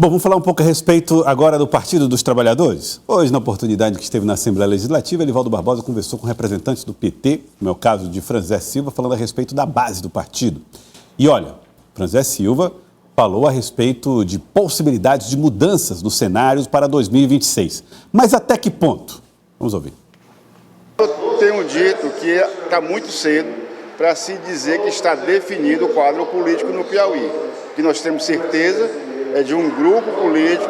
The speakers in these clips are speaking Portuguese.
Bom, vamos falar um pouco a respeito agora do Partido dos Trabalhadores. Hoje, na oportunidade que esteve na Assembleia Legislativa, Elivaldo Barbosa conversou com representantes do PT, no meu caso de Franzé Silva, falando a respeito da base do partido. E olha, Franzé Silva falou a respeito de possibilidades de mudanças nos cenários para 2026. Mas até que ponto? Vamos ouvir. Eu tenho dito que está muito cedo para se dizer que está definido o quadro político no Piauí. O que nós temos certeza é de um grupo político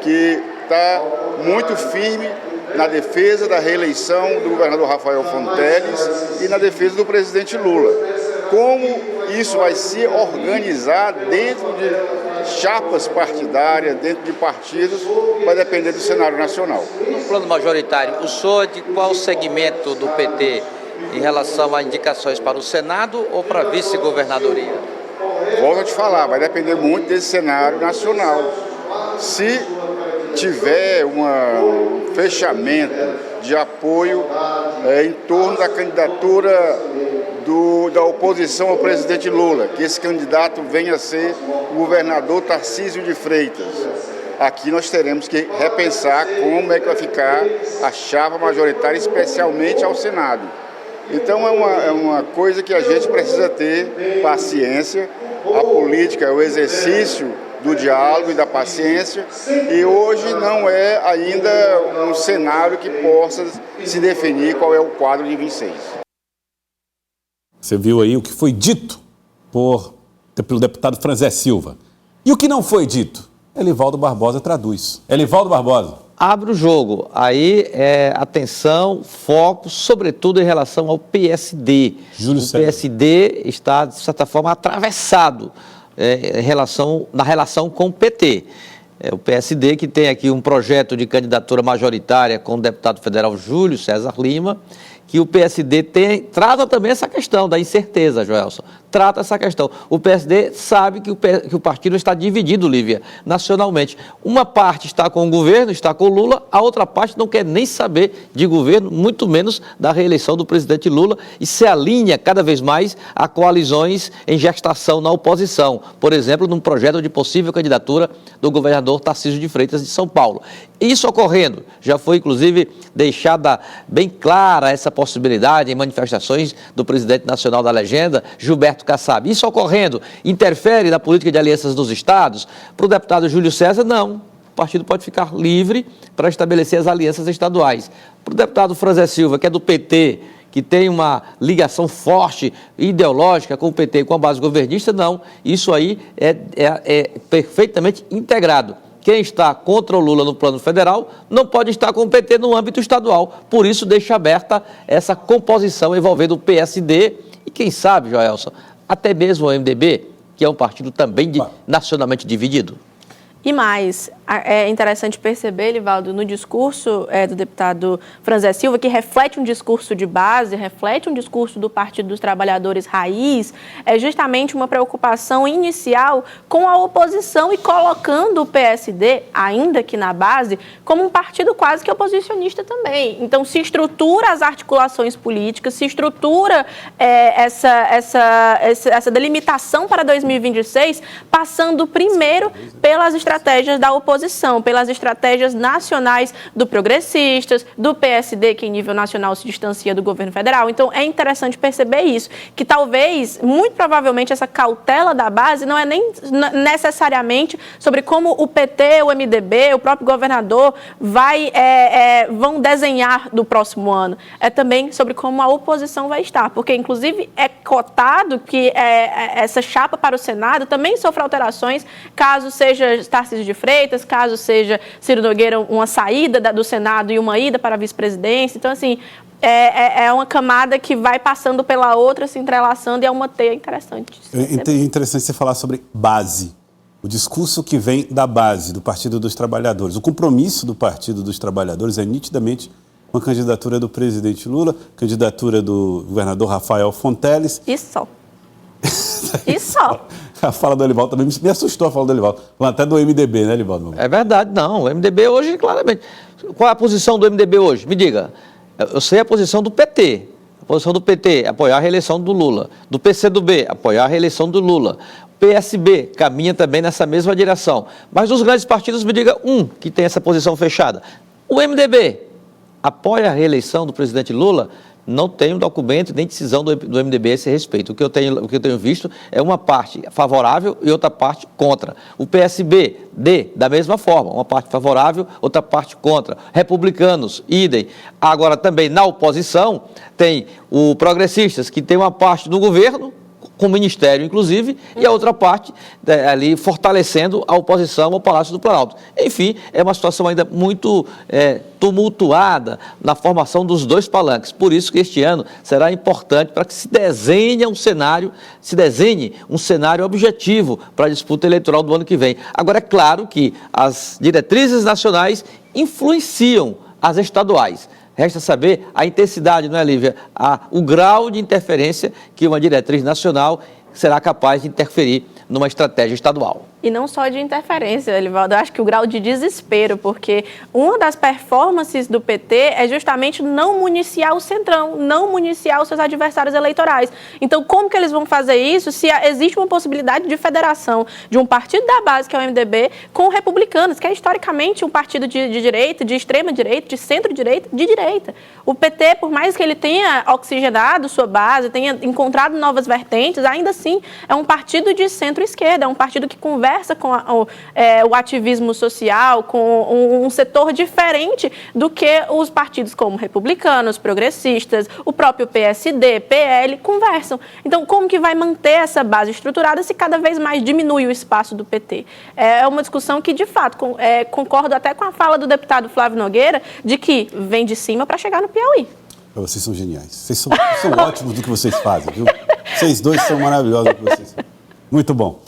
que está muito firme na defesa da reeleição do governador Rafael Fonteles e na defesa do presidente Lula. Como isso vai se organizar dentro de chapas partidárias, dentro de partidos, vai depender do cenário nacional. No plano majoritário, o senhor é de qual segmento do PT em relação a indicações para o Senado ou para a vice-governadoria? Volto a te falar, vai depender muito desse cenário nacional. Se tiver um fechamento de apoio em torno da candidatura da oposição ao presidente Lula, que esse candidato venha a ser o governador Tarcísio de Freitas, aqui nós teremos que repensar como é que vai ficar a chapa majoritária, especialmente ao Senado. Então é uma coisa que a gente precisa ter paciência. A política é o exercício do diálogo e da paciência, e hoje não é ainda um cenário que possa se definir qual é o quadro de 26. Você viu aí o que foi dito pelo deputado Franzé Silva. E o que não foi dito? Elivaldo Barbosa traduz. Elivaldo Barbosa. Abre o jogo. Aí é atenção, foco, sobretudo em relação ao PSD. Júlio César. O PSD está, de certa forma, atravessado na relação com o PT. O PSD que tem aqui um projeto de candidatura majoritária com o deputado federal Júlio César Lima, que o PSD trata também essa questão da incerteza, Joelson. Trata essa questão. O PSD sabe que o partido está dividido, Lívia, nacionalmente. Uma parte está com o governo, está com o Lula, a outra parte não quer nem saber de governo, muito menos da reeleição do presidente Lula, e se alinha cada vez mais a coalizões em gestação na oposição. Por exemplo, num projeto de possível candidatura do governador Tarcísio de Freitas de São Paulo. Isso ocorrendo, já foi inclusive deixada bem clara essa possibilidade em manifestações do presidente nacional da legenda, Gilberto Kassab. Isso ocorrendo, interfere na política de alianças dos estados? Para o deputado Júlio César, não. O partido pode ficar livre para estabelecer as alianças estaduais. Para o deputado Franzé Silva, que é do PT, que tem uma ligação forte, ideológica com o PT, com a base governista, não. Isso aí é perfeitamente integrado. Quem está contra o Lula no plano federal não pode estar com o PT no âmbito estadual. Por isso, deixa aberta essa composição envolvendo o PSD e, quem sabe, Joelson, até mesmo o MDB, que é um partido também nacionalmente dividido. E mais, é interessante perceber, Elivaldo, no discurso do deputado Franzé Silva, que reflete um discurso de base, reflete um discurso do Partido dos Trabalhadores raiz, é justamente uma preocupação inicial com a oposição e colocando o PSD, ainda que na base, como um partido quase que oposicionista também. Então, se estrutura as articulações políticas, se estrutura essa delimitação para 2026, passando primeiro pelas estratégias da oposição, pelas estratégias nacionais do Progressistas, do PSD, que em nível nacional se distancia do governo federal. Então, é interessante perceber isso, que talvez, muito provavelmente, essa cautela da base não é nem necessariamente sobre como o PT, o MDB, o próprio governador vão desenhar do próximo ano. É também sobre como a oposição vai estar, porque, inclusive, é cotado que essa chapa para o Senado também sofre alterações, caso seja Tarcísio de Freitas, caso seja Ciro Nogueira uma saída do Senado e uma ida para a vice-presidência. Então, assim, é uma camada que vai passando pela outra, se entrelaçando, e é uma teia interessante. É interessante você falar sobre base. O discurso que vem da base, do Partido dos Trabalhadores. O compromisso do Partido dos Trabalhadores é nitidamente com a candidatura do presidente Lula, candidatura do governador Rafael Fonteles. Isso só. Isso só. A fala do Elivaldo também me assustou, a fala do Elivaldo. Falando até do MDB, né, Elivaldo? É verdade, não. O MDB hoje, claramente. Qual é a posição do MDB hoje? Me diga. Eu sei a posição do PT. A posição do PT, apoiar a reeleição do Lula. Do PCdoB, apoiar a reeleição do Lula. PSB caminha também nessa mesma direção. Mas dos grandes partidos, me diga um que tem essa posição fechada. O MDB apoia a reeleição do presidente Lula? Não tem um documento nem decisão do MDB a esse respeito. O que eu tenho visto é uma parte favorável e outra parte contra. O PSB, da mesma forma, uma parte favorável, outra parte contra. Republicanos, idem. Agora, também na oposição, tem o Progressistas, que tem uma parte do governo, com o Ministério, inclusive, e a outra parte ali fortalecendo a oposição ao Palácio do Planalto. Enfim, é uma situação ainda muito tumultuada na formação dos dois palanques. Por isso que este ano será importante para que se desenhe um cenário objetivo para a disputa eleitoral do ano que vem. Agora, é claro que as diretrizes nacionais influenciam as estaduais. Resta saber a intensidade, não é, Lívia? O grau de interferência que uma diretriz nacional será capaz de interferir numa estratégia estadual. E não só de interferência, Elivaldo, eu acho que o grau de desespero, porque uma das performances do PT é justamente não municiar o Centrão, não municiar os seus adversários eleitorais. Então, como que eles vão fazer isso se existe uma possibilidade de federação de um partido da base, que é o MDB, com republicanos, que é historicamente um partido de direita, de extrema-direita, de centro-direita, de direita. O PT, por mais que ele tenha oxigenado sua base, tenha encontrado novas vertentes, ainda assim é um partido de centro-esquerda, é um partido que conversa com o ativismo social, com um setor diferente do que os partidos como republicanos, progressistas, o próprio PSD, PL, conversam. Então, como que vai manter essa base estruturada se cada vez mais diminui o espaço do PT? É uma discussão que, de fato, concordo até com a fala do deputado Flávio Nogueira, de que vem de cima para chegar no Piauí. Vocês são geniais. Vocês são ótimos do que vocês fazem, viu? Vocês dois são maravilhosos do que vocês fazem. Muito bom.